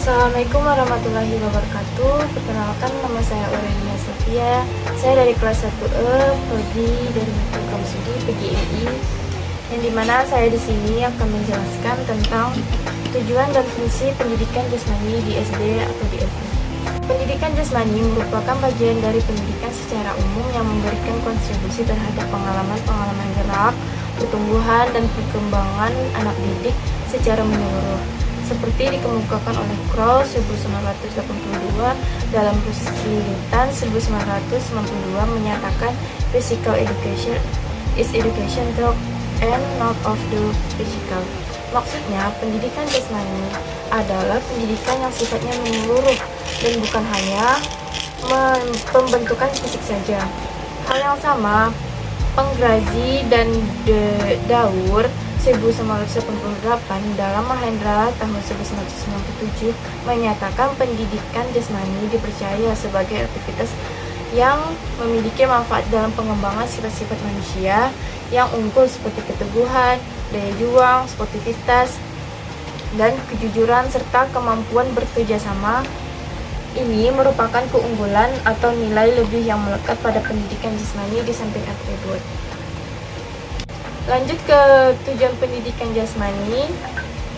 Assalamualaikum warahmatullahi wabarakatuh. Perkenalkan, nama saya Aurelina Sofia. Saya dari kelas 1E, prodi dari program studi PGRI. Yang dimana saya di sini akan menjelaskan tentang tujuan dan fungsi pendidikan jasmani di SD atau di LP. Pendidikan jasmani merupakan bagian dari pendidikan secara umum yang memberikan kontribusi terhadap pengalaman-pengalaman gerak, pertumbuhan, dan perkembangan anak didik secara menyeluruh. Seperti dikemukakan oleh Kroll 1982 dalam Ruslitan 1992 menyatakan physical education is education through and not of the physical. Maksudnya, pendidikan jasmani adalah pendidikan yang sifatnya menyeluruh dan bukan hanya pembentukan fisik saja. Hal yang sama, Penggrazi dan Daur 1988 dalam Mahendra tahun 1997 menyatakan pendidikan jasmani dipercaya sebagai aktivitas yang memiliki manfaat dalam pengembangan sifat-sifat manusia yang unggul seperti keteguhan, daya juang, sportivitas, dan kejujuran serta kemampuan bekerja sama. Ini merupakan keunggulan atau nilai lebih yang melekat pada pendidikan jasmani di samping atribut. Lanjut ke tujuan pendidikan jasmani.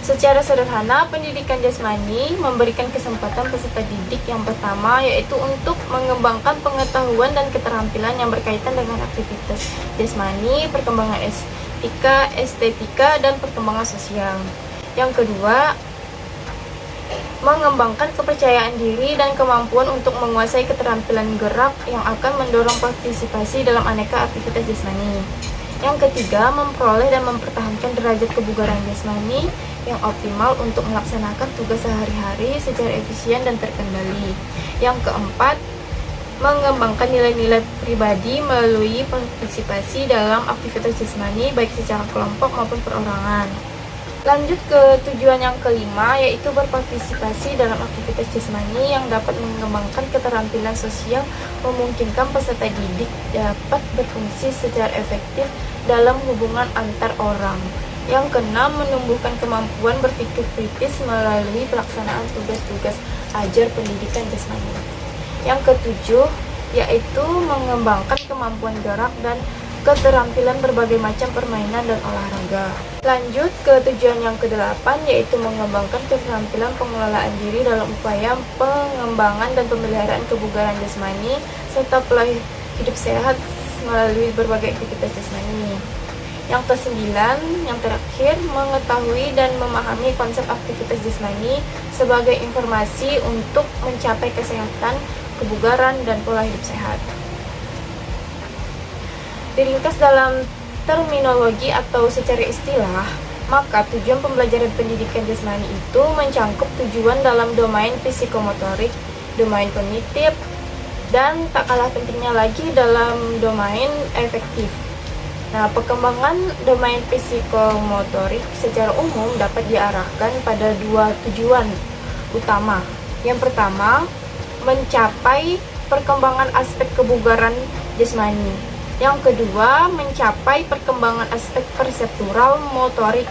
Secara sederhana, pendidikan jasmani memberikan kesempatan peserta didik yang pertama yaitu untuk mengembangkan pengetahuan dan keterampilan yang berkaitan dengan aktivitas jasmani, perkembangan estetika, dan perkembangan sosial. Yang kedua, mengembangkan kepercayaan diri dan kemampuan untuk menguasai keterampilan gerak yang akan mendorong partisipasi dalam aneka aktivitas jasmani. Yang ketiga, memperoleh dan mempertahankan derajat kebugaran jasmani yang optimal untuk melaksanakan tugas sehari-hari secara efisien dan terkendali. Yang keempat, mengembangkan nilai-nilai pribadi melalui partisipasi dalam aktivitas jasmani baik secara kelompok maupun perorangan. Lanjut ke tujuan yang kelima, yaitu berpartisipasi dalam aktivitas jasmani yang dapat mengembangkan keterampilan sosial, memungkinkan peserta didik dapat berfungsi secara efektif dalam hubungan antar orang. Yang keenam, menumbuhkan kemampuan berpikir kritis melalui pelaksanaan tugas-tugas ajar pendidikan jasmani. Yang ketujuh, yaitu mengembangkan kemampuan gerak dan keterampilan berbagai macam permainan dan olahraga. Lanjut ke tujuan yang kedelapan, yaitu mengembangkan keterampilan pengelolaan diri dalam upaya pengembangan dan pemeliharaan kebugaran jasmani serta pola hidup sehat melalui berbagai aktivitas jasmani. Yang kesembilan, yang terakhir, mengetahui dan memahami konsep aktivitas jasmani sebagai informasi untuk mencapai kesehatan, kebugaran, dan pola hidup sehat. Diringkas dalam terminologi atau secara istilah, maka tujuan pembelajaran pendidikan jasmani itu mencangkup tujuan dalam domain psikomotorik, domain kognitif, dan tak kalah pentingnya lagi dalam domain efektif. Nah, perkembangan domain psikomotorik secara umum dapat diarahkan pada dua tujuan utama. Yang pertama, mencapai perkembangan aspek kebugaran jasmani. Yang kedua, mencapai perkembangan aspek perseptural motorik.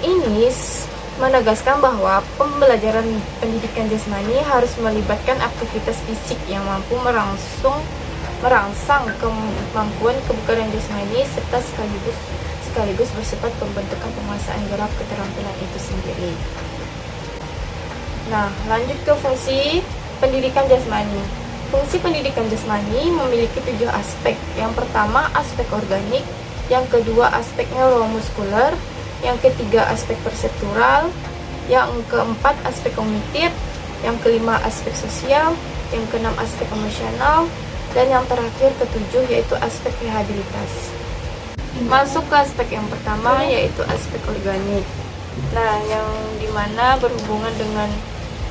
Ini menegaskan bahwa pembelajaran pendidikan jasmani harus melibatkan aktivitas fisik yang mampu merangsang kemampuan kebugaran jasmani serta sekaligus bersifat pembentukan penguasaan gerak keterampilan itu sendiri. Nah, lanjut ke fungsi pendidikan jasmani. Fungsi pendidikan jasmani memiliki 7 aspek. Yang pertama, aspek organik. Yang kedua, aspek neuromuskuler. Yang ketiga, aspek perseptural. Yang keempat, aspek kognitif. Yang kelima, aspek sosial. Yang keenam, aspek emosional. Dan yang terakhir, ketujuh, yaitu aspek rehabilitasi. Masuk ke aspek yang pertama, yaitu aspek organik. Nah, yang dimana berhubungan dengan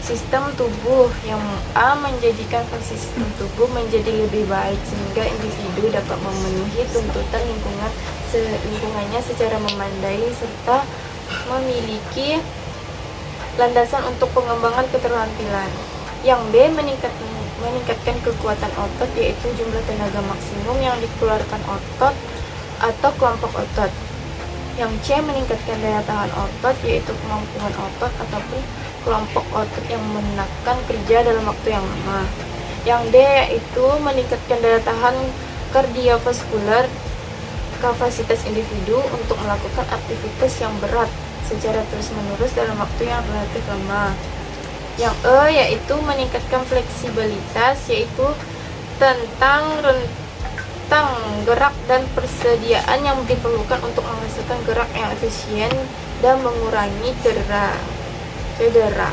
sistem tubuh, yang menjadikan fungsi sistem tubuh menjadi lebih baik sehingga individu dapat memenuhi tuntutan lingkungannya secara memadai serta memiliki landasan untuk pengembangan keterampilan. Yang B, meningkatkan kekuatan otot, yaitu jumlah tenaga maksimum yang dikeluarkan otot atau kelompok otot. Yang C, meningkatkan daya tahan otot, yaitu kemampuan otot ataupun kelompok otot yang menekan kerja dalam waktu yang lama. Yang D, yaitu meningkatkan daya tahan kardiovaskular, kapasitas individu untuk melakukan aktivitas yang berat secara terus-menerus dalam waktu yang relatif lama. Yang E, yaitu meningkatkan fleksibilitas, yaitu tentang rentang gerak dan persediaan yang diperlukan untuk menghasilkan gerak yang efisien dan mengurangi cedera.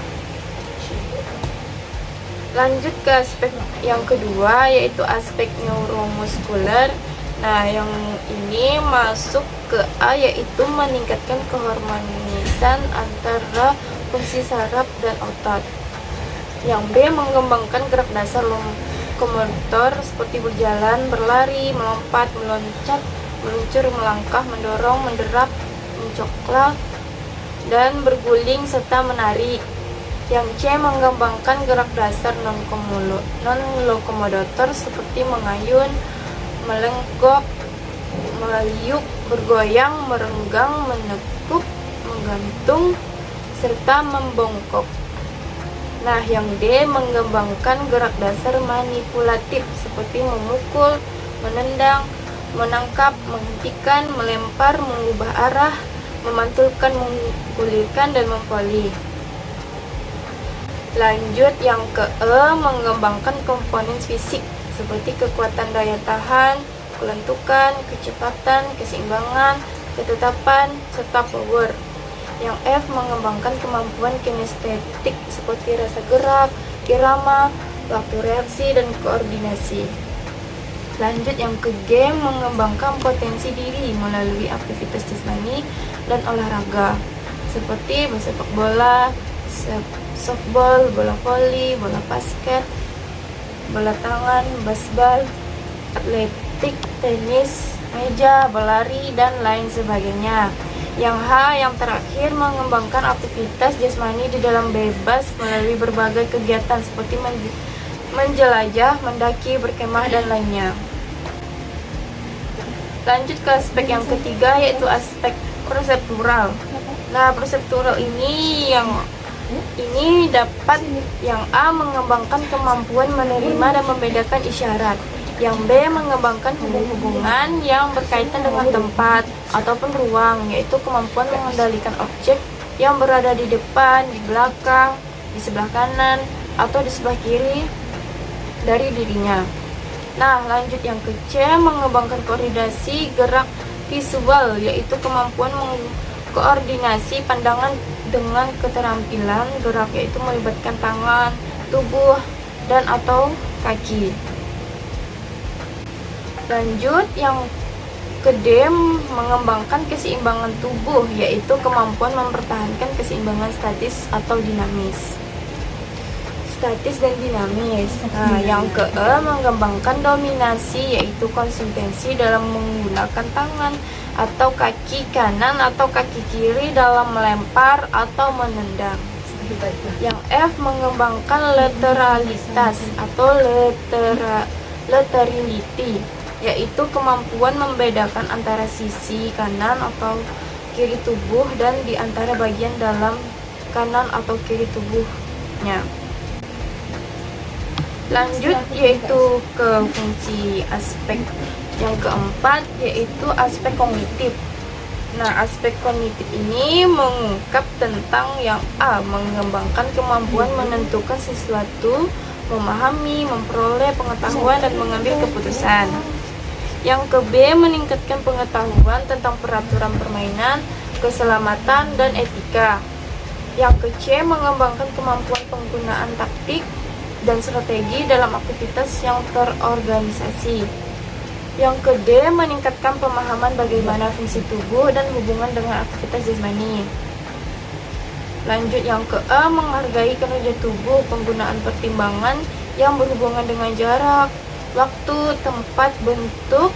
Lanjut ke aspek yang kedua, yaitu aspek neuromuskuler. Nah, yang ini masuk ke A, yaitu meningkatkan keharmonisan antara fungsi saraf dan otot. Yang B, mengembangkan gerak dasar lokomotor seperti berjalan, berlari, melompat, meloncat, meluncur, melangkah, mendorong, menderap, mencoklat, dan berguling serta menarik. Yang C, mengembangkan gerak dasar non-lokomotor seperti mengayun, melenggok, meliuk, bergoyang, merenggang, menekuk, menggantung, serta membongkok. Nah, yang D, mengembangkan gerak dasar manipulatif seperti memukul, menendang, menangkap, menghentikan, melempar, mengubah arah, memantulkan, menggulirkan, dan memvoli. Lanjut yang ke E, mengembangkan komponen fisik seperti kekuatan daya tahan, kelentukan, kecepatan, keseimbangan, ketetapan, serta power. Yang F, mengembangkan kemampuan kinestetik seperti rasa gerak, irama, waktu reaksi, dan koordinasi. Lanjut yang ke G, mengembangkan potensi diri melalui aktivitas jasmani dan olahraga seperti bersepak bola, softball, bola voli, bola basket, bola tangan, baseball, atletik, tenis meja, berlari, dan lain sebagainya. Yang H, yang terakhir, mengembangkan aktivitas jasmani di dalam bebas melalui berbagai kegiatan seperti menjelajah, mendaki, berkemah, dan lainnya. Lanjut ke aspek yang ketiga, yaitu aspek perseptural. Nah, perseptural ini dapat yang A, mengembangkan kemampuan menerima dan membedakan isyarat. Yang B, mengembangkan hubungan yang berkaitan dengan tempat ataupun ruang, yaitu kemampuan mengendalikan objek yang berada di depan, di belakang, di sebelah kanan, atau di sebelah kiri dari dirinya. Nah, lanjut yang ke C, mengembangkan koordinasi gerak visual, yaitu kemampuan mengkoordinasi pandangan dengan keterampilan gerak, yaitu melibatkan tangan, tubuh, dan atau kaki. Lanjut yang ke D, mengembangkan keseimbangan tubuh, yaitu kemampuan mempertahankan keseimbangan statis atau dinamis. Statis dan dinamis. Nah, yang ke E, mengembangkan dominasi, yaitu konsistensi dalam menggunakan tangan atau kaki kanan atau kaki kiri dalam melempar atau menendang. Yang F, mengembangkan lateralitas atau laterality, yaitu kemampuan membedakan antara sisi kanan atau kiri tubuh dan di antara bagian dalam kanan atau kiri tubuhnya. Lanjut yaitu ke fungsi aspek yang keempat, yaitu aspek kognitif. Nah, aspek kognitif ini mengungkap tentang yang A, mengembangkan kemampuan menentukan sesuatu, memahami, memperoleh pengetahuan, dan mengambil keputusan. Yang ke B, meningkatkan pengetahuan tentang peraturan permainan, keselamatan, dan etika. Yang ke C, mengembangkan kemampuan penggunaan taktik dan strategi dalam aktivitas yang terorganisasi. Yang ke D, meningkatkan pemahaman bagaimana fungsi tubuh dan hubungan dengan aktivitas jasmani. Lanjut yang ke A, menghargai kinerja tubuh, penggunaan pertimbangan yang berhubungan dengan jarak, waktu, tempat, bentuk,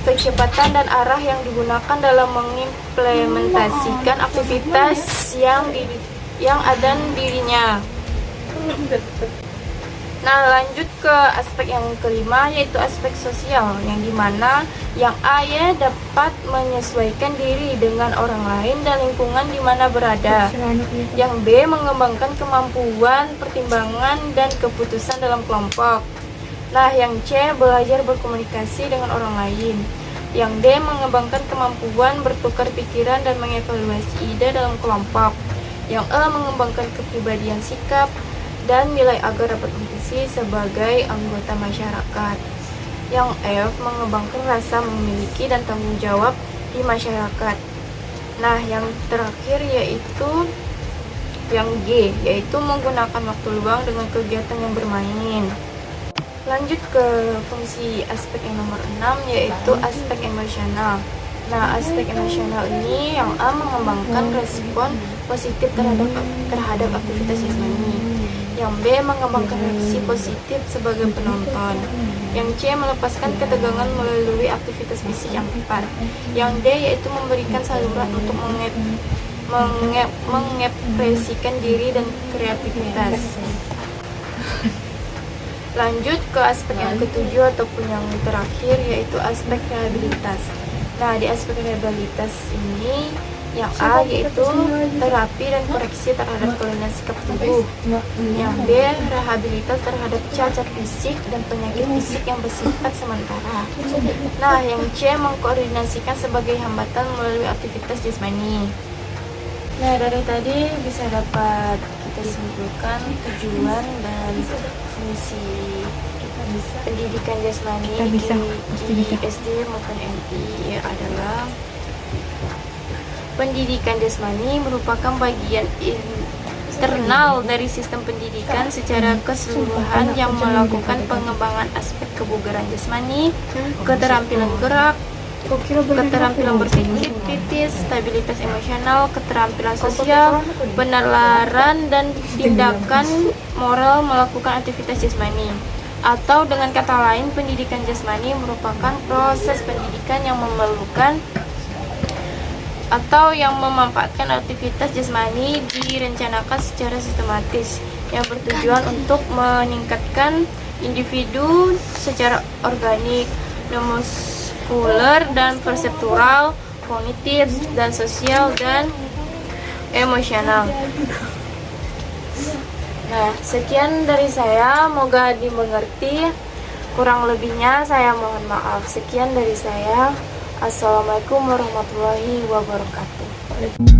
kecepatan, dan arah yang digunakan dalam mengimplementasikan aktivitas yang ada dirinya. Nah, lanjut ke aspek yang kelima, yaitu aspek sosial, yang dimana yang A ya dapat menyesuaikan diri dengan orang lain dan lingkungan di mana berada. Yang B mengembangkan kemampuan, pertimbangan, dan keputusan dalam kelompok. Nah, yang C belajar berkomunikasi dengan orang lain. Yang D mengembangkan kemampuan bertukar pikiran dan mengevaluasi ide dalam kelompok. Yang E mengembangkan kepribadian sikap dan nilai agar dapat berfungsi sebagai anggota masyarakat. Yang F mengembangkan rasa memiliki dan tanggung jawab di masyarakat. Nah, yang terakhir yaitu yang G, yaitu menggunakan waktu luang dengan kegiatan yang bermain. Lanjut ke fungsi aspek yang nomor 6, yaitu aspek emosional. Nah, aspek emosional ini yang A mengembangkan respon positif terhadap aktivitas jasmani. Yang B mengembangkan reaksi positif sebagai penonton. Yang C melepaskan ketegangan melalui aktivitas fisik yang tepat. Yang D yaitu memberikan saluran untuk mengekspresikan diri dan kreativitas. Lanjut ke aspek yang ketujuh ataupun yang terakhir, yaitu aspek rehabilitas. Nah, di aspek rehabilitas ini yang A yaitu terapi dan koreksi terhadap kelainan sikap tubuh. Yang B rehabilitas terhadap cacat fisik dan penyakit fisik yang bersifat sementara. Nah, yang C mengkoordinasikan sebagai hambatan melalui aktivitas jasmani. Nah, dari tadi bisa dapat kita simpulkan tujuan dan fungsi pendidikan jasmani di SD maupun MI adalah: pendidikan jasmani merupakan bagian internal dari sistem pendidikan secara keseluruhan yang melakukan pengembangan aspek kebugaran jasmani, keterampilan gerak, keterampilan berpikir kritis, stabilitas emosional, keterampilan sosial, penalaran, dan tindakan moral melakukan aktivitas jasmani. Atau dengan kata lain, pendidikan jasmani merupakan proses pendidikan yang memerlukan atau yang memanfaatkan aktivitas jasmani direncanakan secara sistematis yang bertujuan untuk meningkatkan individu secara organik, muskuler dan perseptural, kognitif dan sosial dan emosional. Nah, sekian dari saya, semoga dimengerti. Kurang lebihnya saya mohon maaf. Sekian dari saya. Assalamualaikum warahmatullahi wabarakatuh.